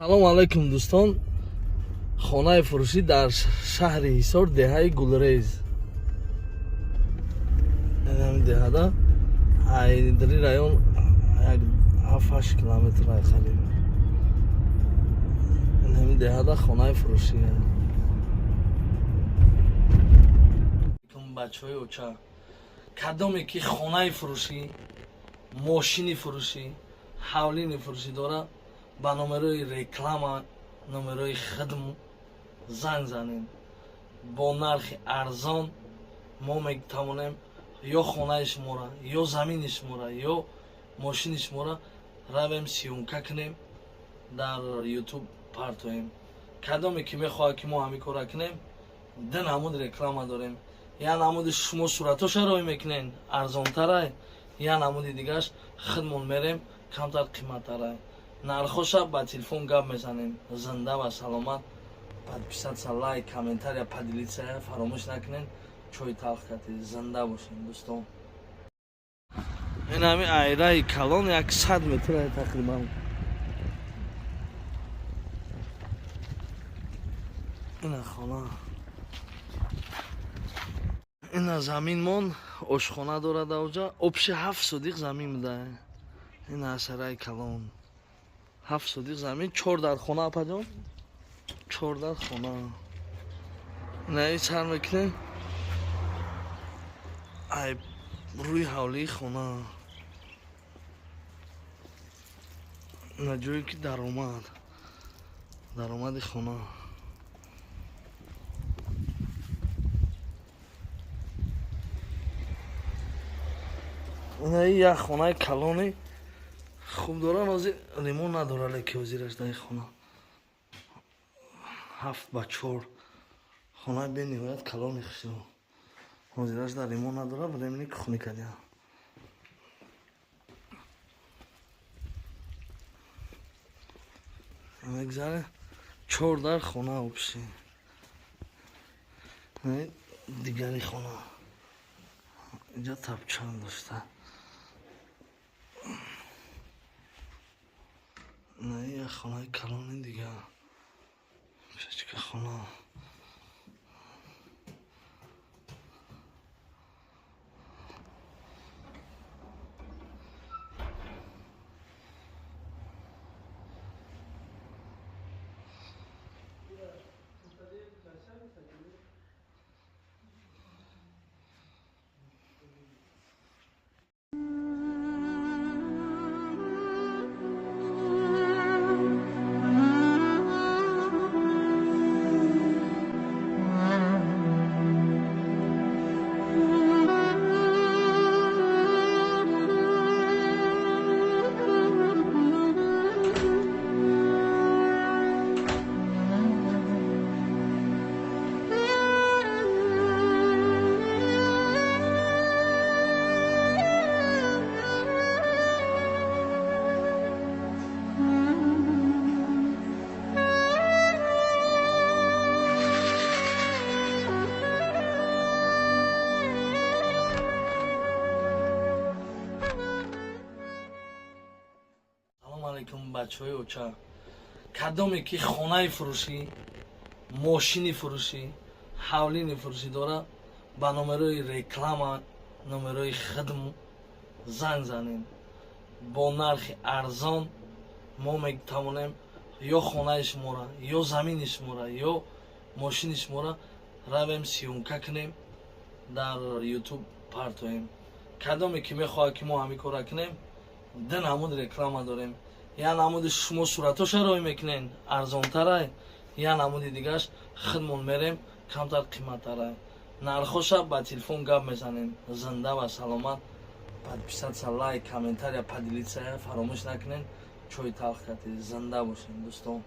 салом алайкум дӯстон. хонаи фурӯшӣ дар шаҳри ҳисор, деҳаи гулрез. ин деҳада айдри район 7-8 километр айқалим. ин деҳада хонаи фурӯшӣ. бачаҳои оча, кадоме ки хонаи фурӯшӣ, мошини фурӯшӣ, ҳавлини фурӯшӣ дора, ба номерои реклама, номерои хидм занг занем. Бо нархи арзон мо метавонем ё хонаи шуморо, ё замини шуморо, ё мошини шуморо равем сиёмка кунем, дар YouTube партоем. Кадоме ки мехоҳад ки мо ҳамин кора кунем, ду намуд реклама дорем. Я намуди шумо суратоша рой мекунем арзонтарай, я намуди дигараш хидмон мерем камтар қиматтарай. нархоша ба телефон гап мезанем. Зинда ва саломат. подписаться, лайк, комментария, поделиться фаромӯш накунед. чой талх кардед. зинда бошед дӯстон. ин ҳамин айраи калон 100 метр тақрибан. ина хона, ина заминмон ошхона дорад авҷа. обши 7 содиқ замин мудае. ина асараи калон 7 содиқ замин, 4 дар хона. апаҷон 4 дар хона. ина сар мекунем ай рӯи ҳавлии хона. ина ҷое ки даромади хона. ина як хонаи калони хуб дора. ҳозир ремонт надора, леки ҳозираш дар хона 7/4 хонаи бениҳоят калони хушро. ҳозираш дар ремонт надора, времени ки хуни кардем. мегзаре 4 дар хона обши. дигари хона инҷа тапчан дошта. як хонаи калони дигар. шачка хона. бачаҳои оча, кадоме ки хонаи фурӯшӣ, мошини фурӯшӣ, ҳавлини фурӯшӣ дора, ба номерои реклама, номерои хидм занг занем. бо нархи арзон мо метавонем ё хонаи шуморо, ё замини шуморо, ё мошини шуморо равем сиёмка кунем, дар YouTube партоем. кадоме ки мехоҳад ки мо ҳамин кора кунем, ду намуд реклама дорем. я намуди шумо суратоша рой мекунем арзонтарай, я намуди дигараш хидмон мерем камтар қиматтарай. нархоша ба телефон гап мезанем. зинда ва саломат. подписаться, лайк, комментария, поделиться фаромӯш накунед. чой талх кардед. зинда бошед дӯстон.